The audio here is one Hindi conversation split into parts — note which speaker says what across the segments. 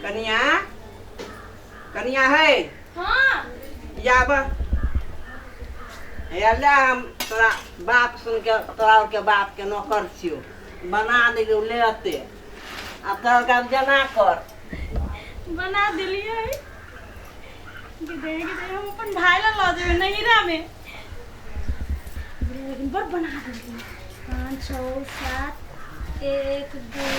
Speaker 1: कनिया कनिया है।
Speaker 2: हाँ
Speaker 1: याब याला हम तोरा बाप सुन के तोरा के बाप के नौकर छियो बना दिलियो लेते अब तोरा काम जना कर
Speaker 2: बना दिलिए गिदे हम अपन भाई ला ला देबे नहीरा में बर बना दिलिए 5 6 7 1 2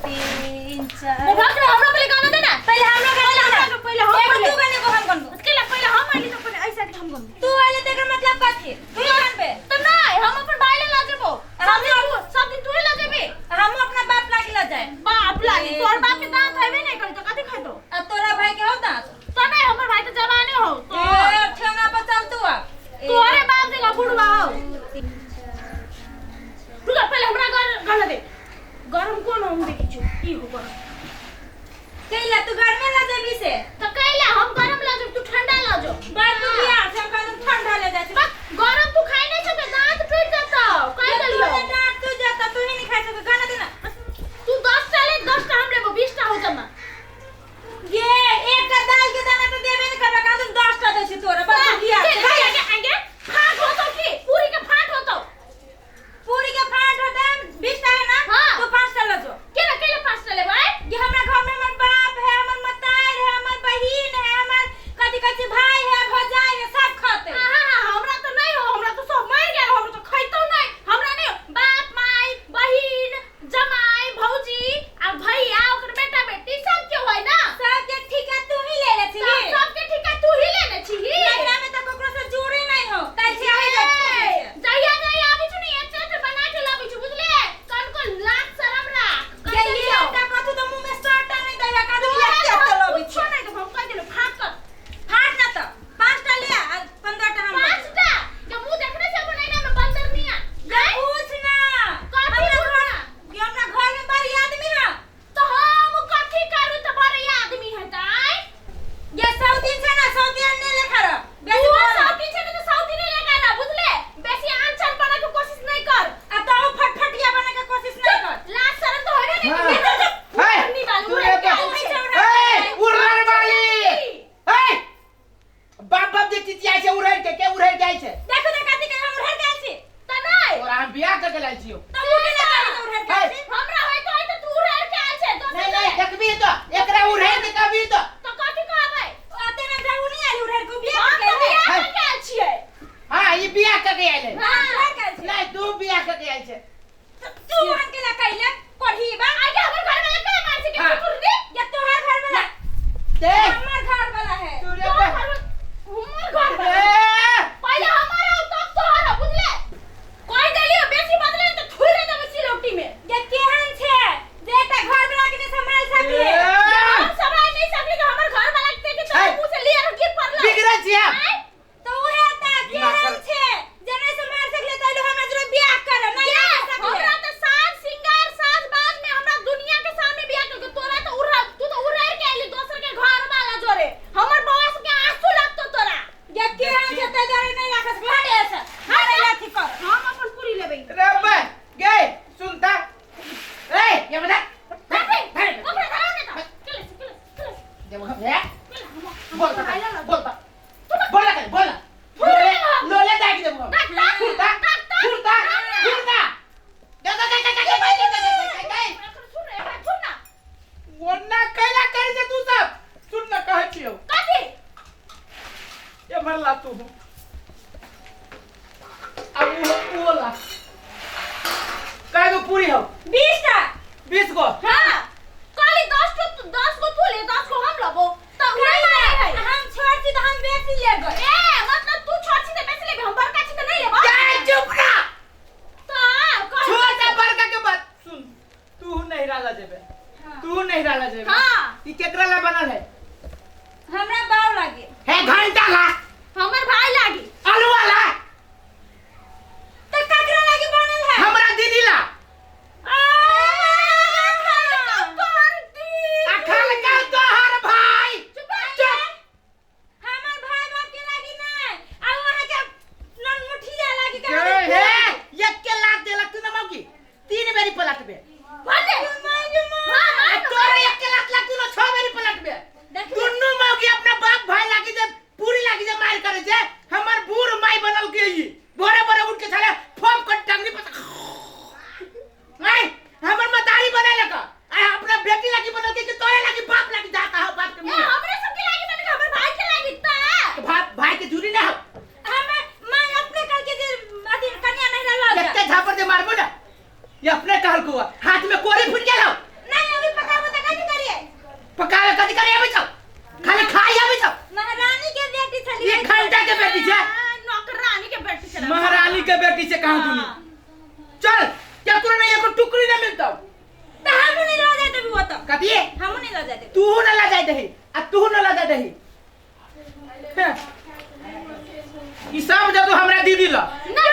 Speaker 2: 3 4 भाग रे हमरा पहले गाना देना पहले हमरा गाना पहले हम तू गाने को हम गाना केला पहले हम आली तो पहले ऐसा के हम गाना तू आले तेकर मतलब का थी तू गान पे तो नहीं हम अपन भाई ला जेबो सब दिन तू ला जेबे हम अपना बाप लागी ला जाए बाप लागी तोर बाप के दांत हैबे नहीं करी तो कथि खातो अब तोरा भाई के हो दांत तो नहीं हमर भाई तो जवाने हो तो ठेंगा पर चल तू तोरे बाप देगा बुढ़वा हो तू पहले हमरा गाना दे गरम कोन हम देखि छु की हो गरम कैला तू घर में ला जेबी से तो कैला हम गरम ला जब तू ठंडा ला जो बात तू किया से हम कहन ठंडा ले जाए गरम तू खाई नहीं सके दांत टूट जाता कह दलियो दांत टूट जाता तू ही नहीं खाई सके गाना देना तू 10 टा ले 10 टा हम लेबो 20 टा हो जमा ये एक का दाल के दाना तो देबे नहीं करबा का तुम 10 टा दे छी तोरा बात किया आगे फाट हो तो की पूरी के फाट हो तो पूरी के फाट हो दे 20 टा है ना तो 5 टा ले जो केला केला 5 टा ले भाई ये हमरा घर में हमर बाप है हमर मतार है हमर बहिन है हमर कथि कथि भाई है भौजाई है सब खाते हां हमरा तो नहीं हो हमरा तो सब मर गेल हम तो खइतो नहीं हमरा नहीं बाप माई बहिन जमाई भौजी आ भैया ओकर बेटा बेटी सब के होय ना सब के ठिका तू ही ले ले छी सब के ठिका तू ही ले ले छी एकरा में तो ककरो से जुड़े नहीं हो तै छी जइया जइया आबी छु नहीं अच्छा बना के लाबी छु बुझले कन को लाज शरम राख जइया ता कथु तो मुंह में सटा नहीं देला का तू एक के लाबी छु नहीं तो हम कह देलो फाट ना तो 5 टा ले 15 टा हम 5 टा जब मुंह देखने से बनाई ना मैं बंदर नहीं आ गए पूछ ना हमरा घर में बड़ी आदमी है तो हम कथि करू तो बड़ी आदमी है ताई ये सौतीन से ना सौतीन ने लेखा र बेसी सौतीन से तो सौतीन ने लेखा ना बुझले बेसी आंचल बना के कोशिश नहीं कर आ तो फटफटिया बना के कोशिश नहीं कर लाज शर्म तो होबे नहीं
Speaker 1: उड़ने वाली बाप बाप देखती थी ऐसे उड़े के छे
Speaker 2: देखो ना कथि के हम उड़े के छी त नहीं
Speaker 1: और हम बियाह करके लाइल छियो
Speaker 2: त मुके ना करी उड़े के छी हमरा होय तो तू उड़े के आल छे तो
Speaker 1: नहीं देखबी तो एकरा उड़े के कभी तो
Speaker 2: कथि कहबै आते ना जाऊ नहीं आली उड़े को बियाह के आल छिए
Speaker 1: हां ये बियाह करके आइले
Speaker 2: हां के छी
Speaker 1: नहीं तू बियाह करके आइल छे
Speaker 2: तू हम के ला कइले पढ़ी बा आगे हमर घर में के मार से के टूट दे या तोहार घर में
Speaker 1: देख
Speaker 2: हमर घर वाला है
Speaker 1: तू रे
Speaker 2: हमर घर पहले हमारा तब तोहार बुझले कोई देलियो बेसी बदले तो थुरे देबे सिलौटी में ये केहन छे जेटा घर वाला के नहीं संभाल सके हम संभाल नहीं सकली कि हमर घर वाला के तो मुंह से लिया गिर पड़ला
Speaker 1: बिगड़े छिया
Speaker 2: तो उहे ता केहन छे जे नहीं संभाल सकले तइलो हमरा जरे बियाह कर नहीं आ सकले हमरा तो साज सिंगार साज बाज में हमरा दुनिया के सामने बियाह कर तोरा तो उड़ा तू तो उड़ा के आइली दोसर के घर वाला जोरे हमर बौआ के आंसू लागतो तोरा ये केहन छे ते जरे नहीं राखस भाड़े ऐसा हारे लाठी कर हम अपन पूरी लेबै
Speaker 1: रे बे गए सुनता ए ये बता
Speaker 2: कपड़ा धरा ने तो
Speaker 1: जब है बोल लोले दागी दे मुंह छुरता वरना कैला करे जे तू सब सुन न कहै छियो
Speaker 2: कथि
Speaker 1: ये मरला तू अब वो ला काय गो पूरी हो
Speaker 2: 20 टा
Speaker 1: 20 गो
Speaker 2: हां काली 10 को तू ले 10 को हम लबो तो नहीं है हम छोड़ती तो हम बेसी ले गए ए मतलब तू छोड़ती तो बेसी ले हम बड़का छी तो नहीं लेबो
Speaker 1: क्या चुप ना
Speaker 2: तो
Speaker 1: छोटा बड़का के बात सुन तू नहीं राला जेबे तू नहीं राला जेबे
Speaker 2: हां
Speaker 1: ई केकरा ला बनल है
Speaker 2: हमरा बाव लागे
Speaker 1: है घंटा ला
Speaker 2: हमर भाई लागी
Speaker 1: आलू वाला
Speaker 2: तो ककरा लागी बनल है
Speaker 1: हमरा दीदी ला अखल का तोहर भाई
Speaker 2: चुप हमर भाई बाप के लागी नहीं आ वहां के नन मुठिया लागी
Speaker 1: के है एक के लात देला तू न मौकी 3 बेरी पलटबे
Speaker 2: भले
Speaker 1: तोरे एक के लात ला तू न 6 बेरी
Speaker 3: के बेटी से कहां दूनी चल क्या तोरा नहीं एको टुकड़ी ना मिलता
Speaker 2: त हमहु नहीं ला जाते भी वो तो
Speaker 3: कतिए
Speaker 2: हमहु नहीं ला जाते
Speaker 3: तू ना ला जाए दही आ तू ना ला जाए दही ई सब जब हमरा दीदी ला
Speaker 2: ना